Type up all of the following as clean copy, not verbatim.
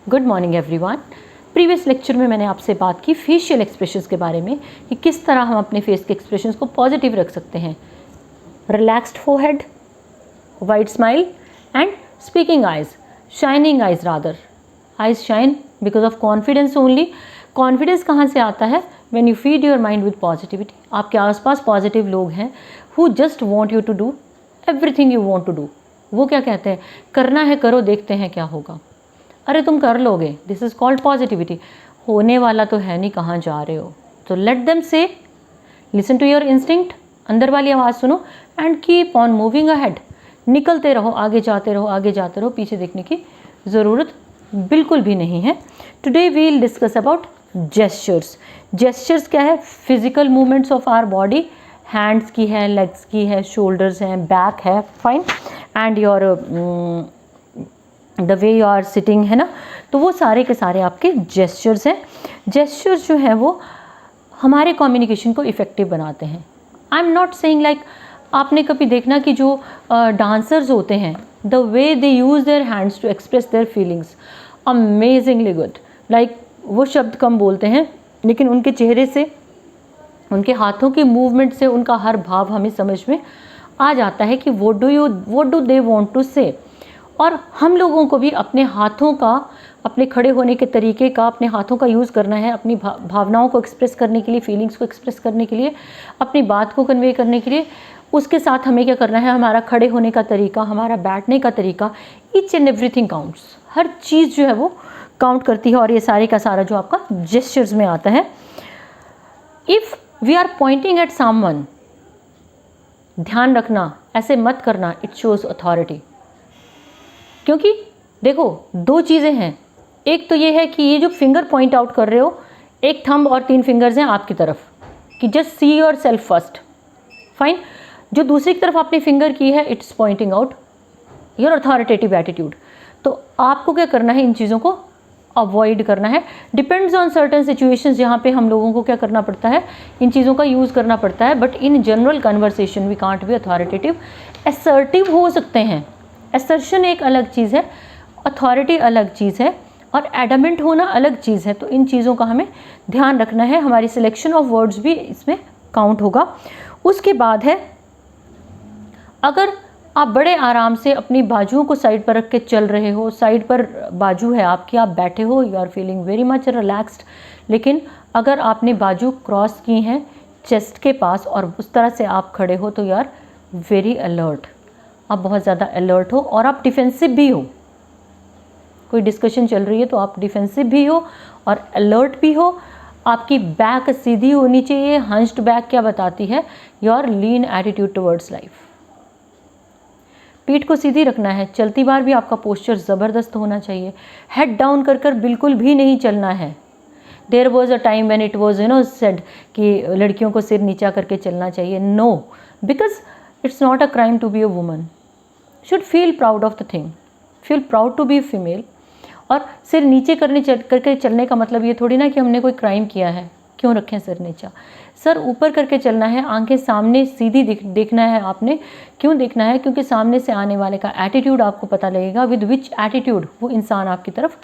Good morning everyone. Previous lecture में मैंने आपसे बात की फेशियल एक्सप्रेशंस के बारे में कि किस तरह हम अपने फेस के एक्सप्रेशंस को पॉजिटिव रख सकते हैं। Relaxed forehead, wide smile and speaking eyes, shining eyes rather. Eyes shine because of confidence only. Confidence कहाँ से आता है? When you feed your mind with positivity. आपके आसपास पॉजिटिव लोग हैं who just want you to do everything you want to do. वो क्या कहते हैं? करना है करो, देखते हैं क्या होगा। अरे तुम कर लोगे, दिस इज़ कॉल्ड पॉजिटिविटी। होने वाला तो है नहीं, कहाँ जा रहे हो। तो लेट देम से, लिसन टू योर इंस्टिंक्ट, अंदर वाली आवाज़ सुनो and keep on moving ahead. निकलते रहो, आगे जाते रहो, आगे जाते रहो, पीछे देखने की ज़रूरत बिल्कुल भी नहीं है। Today we will discuss about gestures. Gestures क्या है? Physical movements of our body. Hands की है, लेग्स की है, शोल्डर्स हैं, बैक है, fine, and your the way you are sitting है ना। तो वो सारे के सारे आपके जेस्चर्स हैं। जेस्चर्स जो हैं वो हमारे कम्युनिकेशन को इफ़ेक्टिव बनाते हैं। I am not saying like, आपने कभी देखना कि जो डांसर्स होते हैं, the way they use their hands to express their feelings, amazingly good. Like वो शब्द कम बोलते हैं लेकिन उनके चेहरे से, उनके हाथों की मूवमेंट से उनका हर भाव हमें समझ में आ जाता है कि what do they want to say. और हम लोगों को भी अपने हाथों का, अपने खड़े होने के तरीके का, अपने हाथों का यूज़ करना है अपनी भावनाओं को एक्सप्रेस करने के लिए, फीलिंग्स को एक्सप्रेस करने के लिए, अपनी बात को कन्वे करने के लिए। उसके साथ हमें क्या करना है? हमारा खड़े होने का तरीका, हमारा बैठने का तरीका, ईच एंड एवरीथिंग काउंट्स। हर चीज़ जो है वो काउंट करती है और ये सारे का सारा जो आपका जेस्चर्स में आता है। If we are pointing at someone, ध्यान रखना, ऐसे मत करना, इट शोज़ अथॉरिटी। क्योंकि देखो दो चीज़ें हैं, एक तो ये है कि ये जो फिंगर पॉइंट आउट कर रहे हो, एक थंब और 3 फिंगर्स हैं आपकी तरफ कि just see your self first, fine. जो दूसरी की तरफ आपने फिंगर की है, it's pointing out your authoritative attitude. तो आपको क्या करना है? इन चीज़ों को अवॉइड करना है। डिपेंड्स ऑन सर्टन सिचुएशंस जहाँ पे हम लोगों को क्या करना पड़ता है? इन चीज़ों का यूज़ करना पड़ता है। But in general conversation we can't be authoritative. Assertive हो सकते हैं, असर्शन एक अलग चीज़ है, अथॉरिटी अलग चीज़ है, और एडमेंट होना अलग चीज़ है। तो इन चीज़ों का हमें ध्यान रखना है। हमारी सिलेक्शन ऑफ वर्ड्स भी इसमें काउंट होगा। उसके बाद है, अगर आप बड़े आराम से अपनी बाजुओं को साइड पर रख के चल रहे हो, साइड पर बाजू है आपकी, आप बैठे हो, you are feeling very much relaxed, लेकिन अगर आपने बाजू क्रॉस की हैं चेस्ट के पास और उस तरह से आप खड़े हो, तो यू आर वेरी अलर्ट। आप बहुत ज़्यादा अलर्ट हो और आप डिफेंसिव भी हो। कोई डिस्कशन चल रही है तो आप डिफेंसिव भी हो और अलर्ट भी हो। आपकी बैक सीधी होनी चाहिए। हंच्ड बैक क्या बताती है? Your lean attitude towards life. पीठ को सीधी रखना है। चलती बार भी आपका पोस्चर ज़बरदस्त होना चाहिए। हेड डाउन कर कर बिल्कुल भी नहीं चलना है। There was a time when it was said कि लड़कियों को सिर नीचा करके चलना चाहिए। No, because it's not a crime to be a woman. Should feel proud of the thing, feel proud to be female. और सिर नीचे करके चलने का मतलब ये थोड़ी ना कि हमने कोई क्राइम किया है। क्यों रखें सिर नीचा? सर ऊपर करके चलना है, आंखें सामने सीधी देखना है आपने। क्यों देखना है? क्योंकि सामने से आने वाले का एटीट्यूड आपको पता लगेगा, विद विच एटीट्यूड वो इंसान आपकी तरफ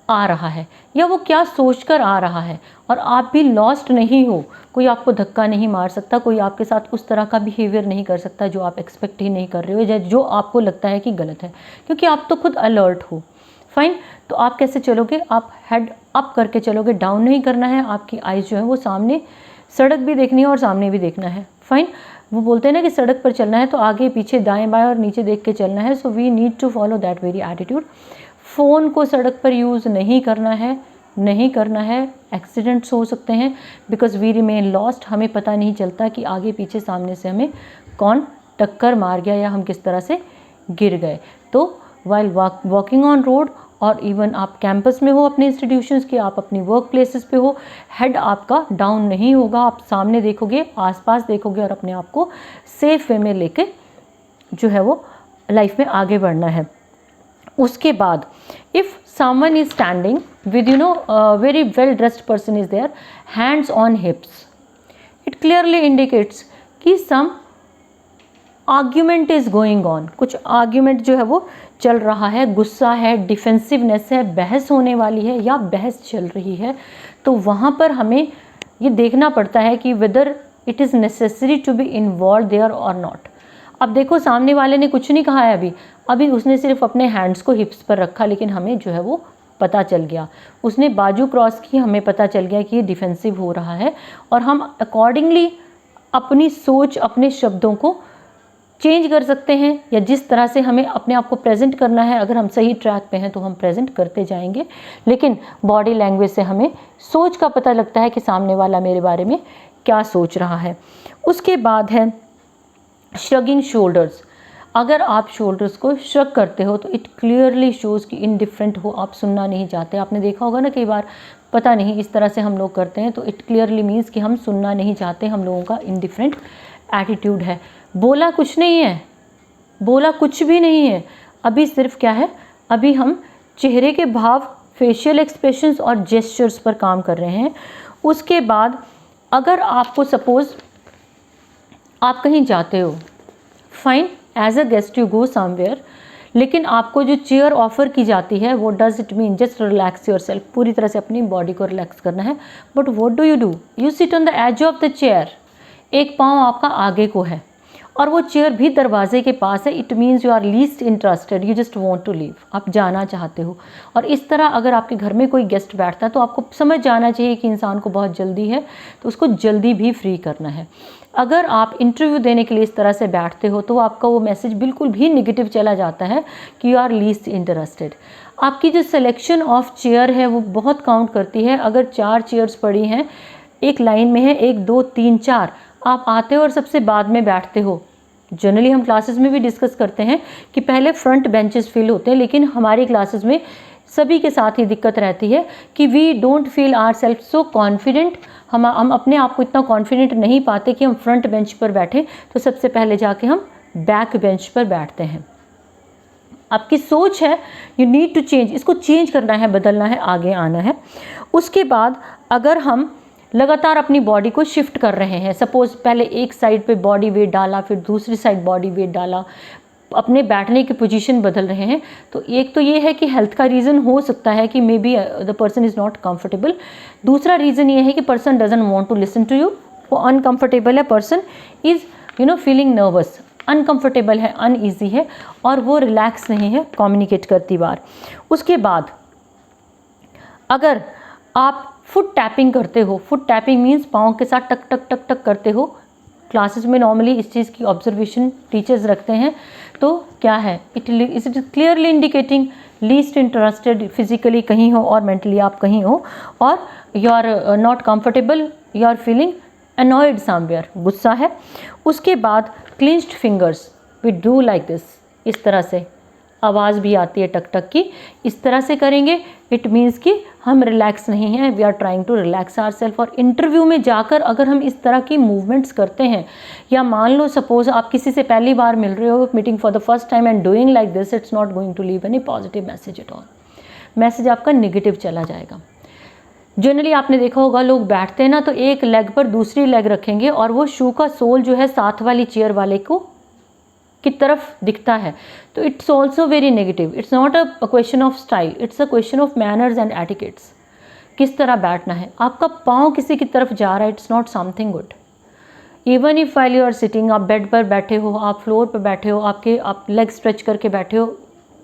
आ रहा है या वो क्या सोचकर आ रहा है। और आप भी लॉस्ट नहीं हो। कोई आपको धक्का नहीं मार सकता, कोई आपके साथ उस तरह का बिहेवियर नहीं कर सकता जो आप एक्सपेक्ट ही नहीं कर रहे हो या जो आपको लगता है कि गलत है, क्योंकि आप तो खुद अलर्ट हो। फाइन। तो आप कैसे चलोगे? आप हेड अप करके चलोगे, डाउन नहीं करना है। आपकी आइज़ जो है वो सामने, सड़क भी देखनी है और सामने भी देखना है। फाइन। वो बोलते हैं ना कि सड़क पर चलना है तो आगे पीछे दाएं बाएं और नीचे देख के चलना है। So we need to follow that very attitude. Phone को सड़क पर यूज़ नहीं करना है, नहीं करना है। एक्सीडेंट्स हो सकते हैं बिकॉज वी रिमेन लॉस्ट। हमें पता नहीं चलता कि आगे पीछे सामने से हमें कौन टक्कर मार गया या हम किस तरह से गिर गए। तो वाइल वॉकिंग ऑन रोड, और इवन आप कैंपस में हो अपने इंस्टीट्यूशंस के, आप अपनी वर्क प्लेसेस पे हो, हेड आपका डाउन नहीं होगा। आप सामने देखोगे, आसपास देखोगे और अपने आप को सेफ वे में लेके जो है वो लाइफ में आगे बढ़ना है। उसके बाद, if someone is standing with very well dressed person is there, hands on hips, it clearly indicates कि some argument is going on, कुछ आर्ग्यूमेंट जो है वो चल रहा है, गुस्सा है, डिफेंसिवनेस है, बहस होने वाली है या बहस चल रही है, तो वहाँ पर हमें ये देखना पड़ता है कि whether it is necessary to be involve there और नॉट। अब देखो सामने वाले ने कुछ नहीं कहा है अभी उसने सिर्फ अपने हैंड्स को हिप्स पर रखा, लेकिन हमें जो है वो पता चल गया, उसने बाजू क्रॉस की, हमें पता चल गया कि ये डिफेंसिव हो रहा है, और हम अकॉर्डिंगली अपनी सोच, अपने शब्दों को चेंज कर सकते हैं, या जिस तरह से हमें अपने आप को प्रेजेंट करना है, अगर हम सही ट्रैक पे हैं तो हम प्रेजेंट करते जाएंगे। लेकिन बॉडी लैंग्वेज से हमें सोच का पता लगता है कि सामने वाला मेरे बारे में क्या सोच रहा है। उसके बाद है श्रगिंग शोल्डर्स। अगर आप शोल्डर्स को श्रग करते हो तो इट क्लियरली शोज़ कि इनडिफरेंट हो, आप सुनना नहीं चाहते। आपने देखा होगा ना कई बार, पता नहीं इस तरह से हम लोग करते हैं, तो इट क्लियरली मीन्स कि हम सुनना नहीं चाहते, हम लोगों का इनडिफरेंट एटीट्यूड है। बोला कुछ नहीं है, बोला कुछ भी नहीं है, अभी सिर्फ क्या है, अभी हम चेहरे के भाव, फेशियल एक्सप्रेशंस और जेस्चर्स पर काम कर रहे हैं। उसके बाद अगर आपको सपोज़ आप कहीं जाते हो, fine, as a guest you go somewhere, लेकिन आपको जो चेयर ऑफर की जाती है वो does it mean just relax yourself, पूरी तरह से अपनी बॉडी को रिलैक्स करना है। But what do, you sit on the edge of the chair, एक पाँव आपका आगे को है और वो चेयर भी दरवाजे के पास है, it means you are least interested, you just want to leave, आप जाना चाहते हो। और इस तरह अगर आपके घर में कोई गेस्ट बैठता है तो आपको समझ जाना चाहिए कि इंसान को बहुत जल्दी है, तो उसको जल्दी भी फ्री करना है। अगर आप इंटरव्यू देने के लिए इस तरह से बैठते हो तो आपका वो मैसेज बिल्कुल भी निगेटिव चला जाता है कि यू आर लीस्ट इंटरेस्टेड। आपकी जो सिलेक्शन ऑफ चेयर है वो बहुत काउंट करती है। अगर 4 चेयर्स पड़ी हैं, एक लाइन में है, 1 2 3 4, आप आते हो और सबसे बाद में बैठते हो। जनरली हम क्लासेस में भी डिस्कस करते हैं कि पहले फ्रंट बेंचेस फिल होते हैं, लेकिन हमारी क्लासेस में सभी के साथ ही दिक्कत रहती है कि we don't feel ourself so confident, हम अपने आप को इतना कॉन्फिडेंट नहीं पाते कि हम फ्रंट बेंच पर बैठें, तो सबसे पहले जाके हम बैक बेंच पर बैठते हैं। आपकी सोच है, यू नीड टू चेंज, इसको चेंज करना है, बदलना है, आगे आना है। उसके बाद अगर हम लगातार अपनी बॉडी को शिफ्ट कर रहे हैं, सपोज पहले एक साइड पे बॉडी वेट डाला, फिर दूसरी साइड बॉडी वेट डाला, अपने बैठने की पोजीशन बदल रहे हैं, तो एक तो ये है कि हेल्थ का रीज़न हो सकता है कि maybe the person is not comfortable. दूसरा रीज़न ये है कि person doesn't want to listen to you, वो अनकंफर्टेबल है, person is feeling nervous, uncomfortable है, अनईजी है, और वो रिलैक्स नहीं है कम्युनिकेट करती बार। उसके बाद अगर आप फुट टैपिंग करते हो, फुट टैपिंग मीन्स पाँव के साथ टक टक टक टक करते हो, क्लासेस में नॉर्मली इस चीज़ की ऑब्जर्वेशन टीचर्स रखते हैं, तो क्या है, it is clearly indicating least interested, physically कहीं हो और मेंटली आप कहीं हो, और you are not comfortable, you are feeling annoyed somewhere, गुस्सा है। उसके बाद clinched fingers, we do like this, इस तरह से आवाज़ भी आती है टक टक की, इस तरह से करेंगे, इट मीन्स कि हम रिलैक्स नहीं हैं, we are trying to relax ourself. और इंटरव्यू में जाकर अगर हम इस तरह की मूवमेंट्स करते हैं, या मान लो सपोज आप किसी से पहली बार मिल रहे हो, meeting for the first time and doing like this, it's not going to leave any positive message at all, message आपका निगेटिव चला जाएगा। जनरली आपने देखा होगा लोग बैठते हैं ना, तो एक लेग पर दूसरी लेग रखेंगे और वो शू का सोल जो है साथ वाली चेयर वाले को की तरफ दिखता है, तो it's also very negative. It's not a question of style, it's a question of manners and etiquettes, किस तरह बैठना है। आपका पाँव किसी की तरफ जा रहा है, it's not something good. Even if while you are sitting, आप बेड पर बैठे हो, आप फ्लोर पर बैठे हो, आप लेग स्ट्रेच करके बैठे हो,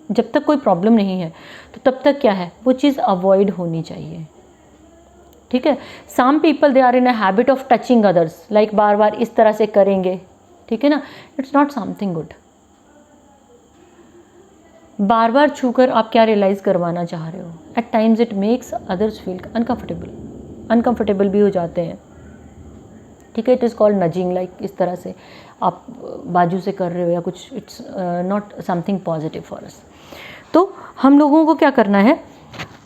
जब तक कोई प्रॉब्लम नहीं है तो तब तक क्या है, वो चीज़ अवॉइड होनी चाहिए, ठीक है। Some people they are in a habit of touching others, like बार बार इस तरह से करेंगे, ठीक है ना, इट्स नॉट समथिंग गुड। बार बार छूकर आप क्या रियलाइज़ करवाना चाह रहे हो, at times it makes others feel uncomfortable भी हो जाते हैं, ठीक है। It is called nudging, like इस तरह से आप बाजू से कर रहे हो या कुछ, it's not something positive for us. तो हम लोगों को क्या करना है,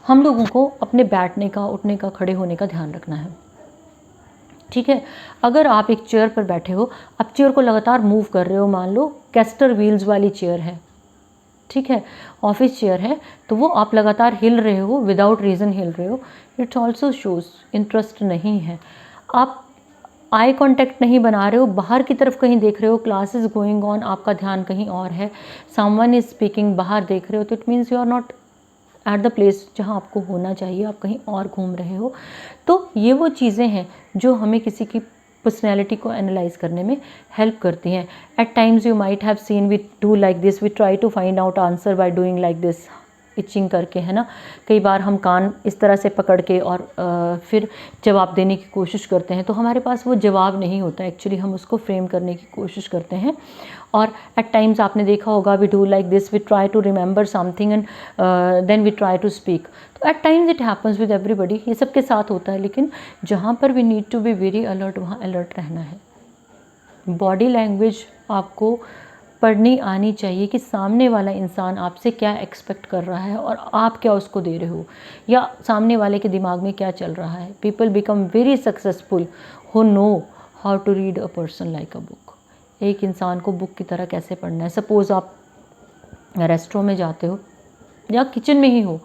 हम लोगों को अपने बैठने का, उठने का, खड़े होने का ध्यान रखना है, ठीक है। अगर आप एक चेयर पर बैठे हो, आप चेयर को लगातार मूव कर रहे हो, मान लो कैस्टर व्हील्स वाली चेयर है, ठीक है, ऑफिस चेयर है, तो वो आप लगातार हिल रहे हो, विदाउट रीज़न हिल रहे हो, इट्स ऑल्सो शोज़ इंटरेस्ट नहीं है। आप आई कांटेक्ट नहीं बना रहे हो, बाहर की तरफ कहीं देख रहे हो, क्लास इज गोइंग ऑन, आपका ध्यान कहीं और है, समवन इज स्पीकिंग, बाहर देख रहे हो, तो it means you are not at the place जहाँ आपको होना चाहिए, आप कहीं और घूम रहे हो। तो ये वो चीज़ें हैं जो हमें किसी की पर्सनैलिटी को एनालाइज करने में हेल्प करती हैं। At times you might have seen we do like this, we try to find out answer by doing like this, itching करके, है ना। कई बार हम कान इस तरह से पकड़ के और फिर जवाब देने की कोशिश करते हैं, तो हमारे पास वो जवाब नहीं होता, एक्चुअली हम उसको फ्रेम करने की कोशिश करते हैं। और एट टाइम्स आपने देखा होगा we do like this, we try to remember something and then we try to speak. तो at times it happens with everybody, ये सबके साथ होता है, लेकिन जहाँ पर we need to be very alert, वहाँ अलर्ट रहना है। बॉडी लैंग्वेज आपको पढ़नी आनी चाहिए कि सामने वाला इंसान आपसे क्या एक्सपेक्ट कर रहा है और आप क्या उसको दे रहे हो, या सामने वाले के दिमाग में क्या चल रहा है। People become very successful who know how to read a person like a book. एक इंसान को बुक की तरह कैसे पढ़ना है। सपोज़ आप रेस्टोरेंट में जाते हो या किचन में ही हो,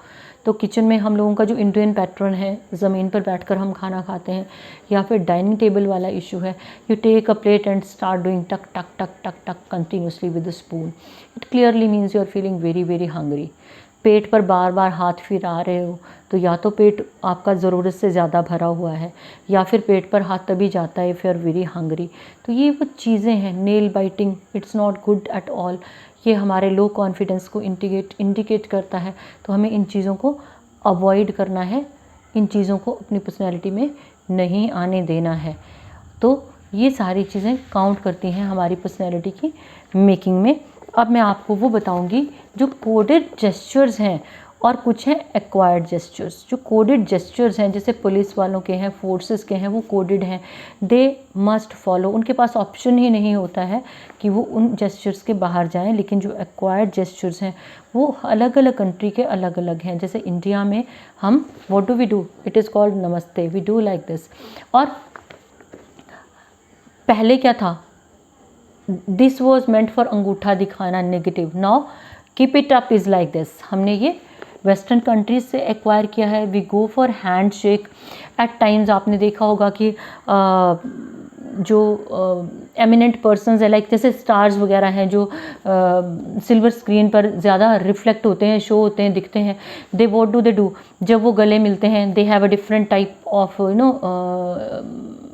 तो किचन में हम लोगों का जो इंडियन पैटर्न है, ज़मीन पर बैठकर हम खाना खाते हैं, या फिर डाइनिंग टेबल वाला इशू है, you take a plate and start doing टक टक टक टक टक continuously with the spoon, it clearly means you are feeling very very hungry. पेट पर बार बार हाथ फिरा रहे हो, तो या तो पेट आपका ज़रूरत से ज़्यादा भरा हुआ है, या फिर पेट पर हाथ तभी जाता है if you are very hungry. तो ये वो चीज़ें हैं, nail biting, it's not good at all, ये हमारे लो कॉन्फिडेंस को इंडिकेट करता है। तो हमें इन चीज़ों को अवॉइड करना है, इन चीज़ों को अपनी पर्सनैलिटी में नहीं आने देना है। तो ये सारी चीज़ें काउंट करती हैं हमारी पर्सनैलिटी की मेकिंग में। अब मैं आपको वो बताऊंगी जो कोडेड जेस्चर्स हैं और कुछ हैं एक्वायर्ड जेस्चर्स। जो कोडेड जेस्चर्स हैं, जैसे पुलिस वालों के हैं, फोर्सेस के हैं, वो कोडेड हैं, दे मस्ट फॉलो, उनके पास ऑप्शन ही नहीं होता है कि वो उन जेस्चर्स के बाहर जाएं। लेकिन जो एक्वायर्ड जेस्चर्स हैं वो अलग अलग कंट्री के अलग अलग हैं। जैसे इंडिया में हम what do we do, it is called namaste, we do like this. और पहले क्या था, दिस वॉज मेंट फॉर अंगूठा दिखाना, negative. Now keep it up is like this. हमने ये वेस्टर्न कंट्रीज से एक्वायर किया है। We go for handshake. At times आपने देखा होगा कि जो एमिनेंट पर्सन्स है, लाइक जैसे स्टार्स वगैरह हैं जो सिल्वर स्क्रीन पर ज़्यादा रिफ्लेक्ट होते हैं, शो होते हैं, दिखते हैं, they what do they do, जब वो गले मिलते हैं, they have a different type of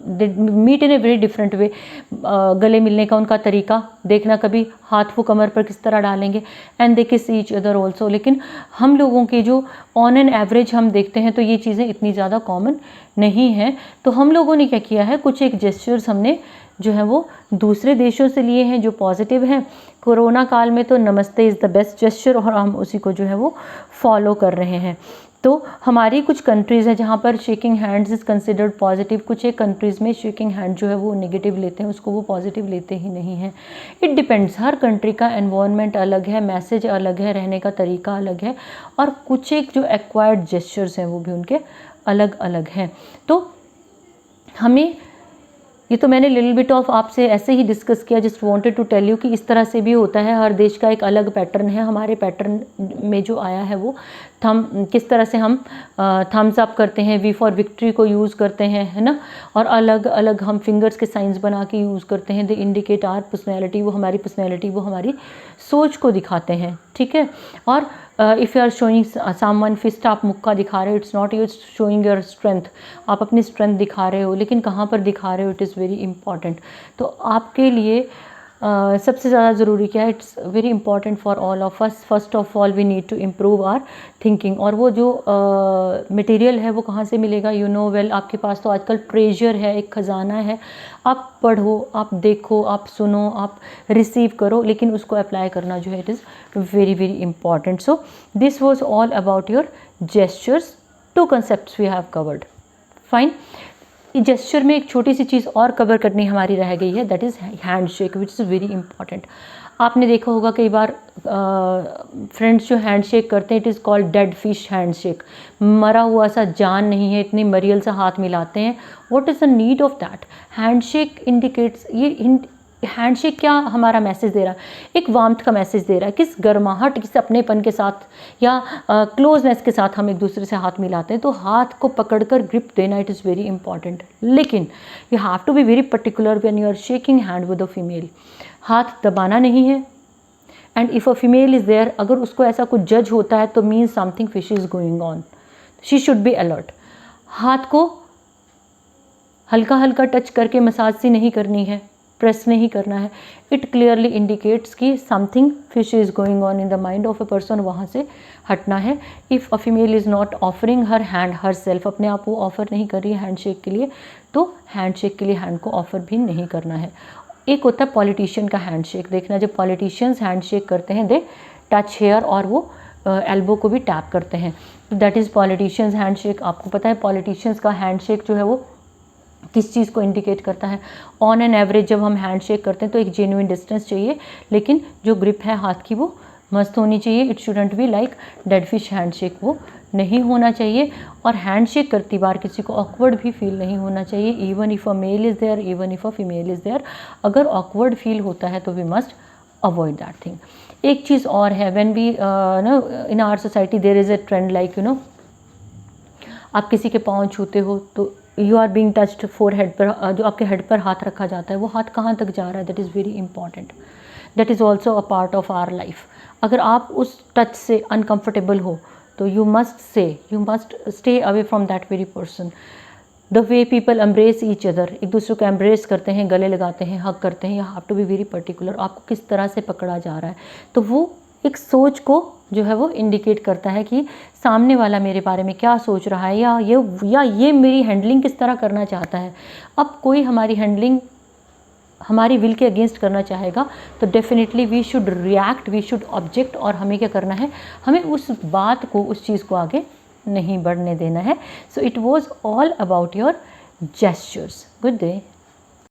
they meet in a very different way. गले मिलने का उनका तरीका देखना, कभी हाथ वो कमर पर किस तरह डालेंगे, एंड दे किस ईच अदर ऑल्सो। लेकिन हम लोगों के जो ऑन एन एवरेज हम देखते हैं तो ये चीज़ें इतनी ज़्यादा कॉमन नहीं हैं। तो हम लोगों ने क्या किया है, कुछ एक जेस्चर्स हमने जो है वो दूसरे देशों से लिए हैं जो पॉजिटिव हैं। कोरोना काल में तो नमस्ते इज़ द बेस्ट जेस्चर, और हम उसी को जो है वो फॉलो कर रहे हैं। तो हमारी कुछ कंट्रीज़ हैं जहाँ पर shaking hands is considered positive, कुछ एक कंट्रीज़ में शेकिंग हैंड जो है वो नेगेटिव लेते हैं, उसको वो पॉजिटिव लेते ही नहीं हैं। इट डिपेंड्स, हर कंट्री का एनवायरनमेंट अलग है, मैसेज अलग है, रहने का तरीका अलग है, और कुछ एक जो एक्वायर्ड जेस्चर्स हैं वो भी उनके अलग अलग हैं। तो हमें ये तो मैंने लिटिल बिट ऑफ आपसे ऐसे ही डिस्कस किया, just wanted to tell you कि इस तरह से भी होता है। हर देश का एक अलग पैटर्न है। हमारे पैटर्न में जो आया है वो किस तरह से हम थम्स अप करते हैं, वी फॉर विक्ट्री को यूज़ करते हैं, है ना, और अलग अलग हम फिंगर्स के साइंस बना के यूज़ करते हैं। दे इंडिकेट आवर पर्सनैलिटी, वो हमारी पर्सनैलिटी, वो हमारी सोच को दिखाते हैं, ठीक है। और if you are showing someone fist, आप मुक्का दिखा रहे हो, it's not your showing your strength, आप अपनी स्ट्रेंथ दिखा रहे हो, लेकिन कहाँ पर दिखा रहे हो, इट इज़ वेरी इंपॉर्टेंट। तो आपके लिए सबसे ज़्यादा ज़रूरी क्या है, it's very important for all of us. First of all we need to improve our thinking. और वो जो मटेरियल है वो कहाँ से मिलेगा, यू नो वेल, आपके पास तो आजकल ट्रेजर है, एक ख़जाना है। आप पढ़ो, आप देखो, आप सुनो, आप रिसीव करो, लेकिन उसको अप्लाई करना जो है it is very very important. So this was all about your gestures. 2 concepts we have covered, fine. Gesture में एक छोटी सी चीज़ और कवर करनी हमारी रह गई है, that is hand shake, which is very important. आपने देखा होगा कई बार फ्रेंड्स जो हैंड शेक करते हैं, it is called dead fish hand shake. मरा हुआ सा, जान नहीं है, इतनी मरियल सा हाथ मिलाते हैं। What is the need of that? Hand shake indicates, ये हैंडशेक क्या हमारा मैसेज दे रहा है, एक वार्मथ का मैसेज दे रहा है, किस गर्माहट, किस अपनेपन के साथ या क्लोजनेस के साथ हम एक दूसरे से हाथ मिलाते हैं। तो हाथ को पकड़कर ग्रिप देना, इट इज़ वेरी इंपॉर्टेंट। लेकिन you have to be very particular when you are shaking hand with a female. हाथ दबाना नहीं है। And if a female is there, अगर उसको ऐसा कुछ जज होता है तो means something fish is going on, she should be alert. हाथ को हल्का हल्का टच करके मसाज सी नहीं करनी है, प्रेस नहीं करना है। इट क्लियरली इंडिकेट्स कि something fish is going on in the mind of a person, वहाँ से हटना है। If a female is not offering her hand her self, अपने आप वो ऑफ़र नहीं कर रही है हैंडशेक के लिए, तो हैंडशेक के लिए हैंड को ऑफ़र भी नहीं करना है। एक होता है पॉलिटिशियन का हैंडशेक, देखना जब पॉलिटिशियंस हैंडशेक करते हैं दे टच हेयर और वो एल्बो को भी टैप करते हैं, दैट इज़ पॉलिटिशियंस हैंडशेक। आपको पता है पॉलिटिशियंस का हैंडशेक जो है वो किस चीज़ को इंडिकेट करता है। ऑन एन एवरेज जब हम हैंडशेक करते हैं तो एक जेन्युइन डिस्टेंस चाहिए, लेकिन जो ग्रिप है हाथ की वो मस्त होनी चाहिए। It shouldn't be like dead fish handshake, वो नहीं होना चाहिए। और हैंडशेक करती बार किसी को ऑकवर्ड भी फील नहीं होना चाहिए, even if a male is there, even if a female is there. अगर ऑकवर्ड फील होता है तो we must avoid that thing. एक चीज़ और है, when we in our society there is a trend like आप किसी के पाँव छूते हो तो you are being touched forehead पर, जो आपके हेड पर हाथ रखा जाता है वो हाथ कहाँ तक जा रहा है, that is very important. That is also a part of our life. अगर आप उस टच से अनकम्फर्टेबल हो तो you must stay away from that very person. The way people embrace each other, एक दूसरे को एम्ब्रेस करते हैं, गले लगाते हैं, हग करते हैं, you have to be very particular. आपको किस तरह से पकड़ा जा रहा है, तो वो एक सोच को जो है वो इंडिकेट करता है कि सामने वाला मेरे बारे में क्या सोच रहा है, या ये मेरी हैंडलिंग किस तरह करना चाहता है। अब कोई हमारी हैंडलिंग हमारी विल के अगेंस्ट करना चाहेगा तो definitely we should react, we should object. और हमें क्या करना है, हमें उस बात को, उस चीज़ को आगे नहीं बढ़ने देना है। So it was all about your gestures. Good day.